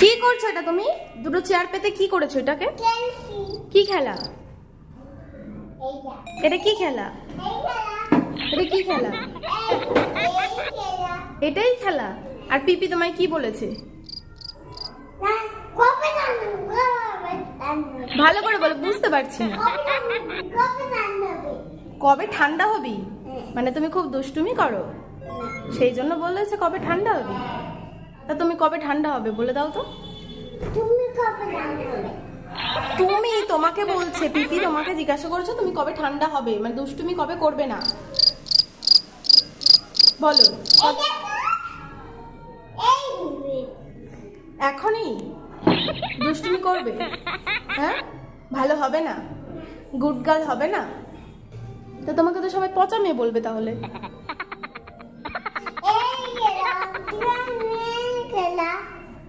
কি করছো এটা তুমি? দুটো চেয়ার পেতে কি করেছো এটাকে? কি খেলা এটা? কি খেলা এটা? কি খেলা? এটাই খেলা? আর পিপি তোমায় কি বলেছে? ভালো করে বলো, বুঝতে পারছি না। কবে ঠান্ডা হবি? মানে তুমি খুব দুষ্টুমি করো, সেই জন্য বলেছে কবে ঠান্ডা হবি। তা তুমি কবে ঠান্ডা হবে বলে দাও তো। তুমি, তোমাকে বলছে পিপি, তোমাকে জিজ্ঞাসা করছো তুমি কবে ঠান্ডা হবে, মানে দুষ্টুমি কবে করবে না বলো। এখনই দুষ্টুমি করবে? হ্যাঁ, ভালো হবে না, গুড গার্ল হবে না। তো তোমাকে তো সবাই পচা মেয়ে বলবে তাহলে। খেলা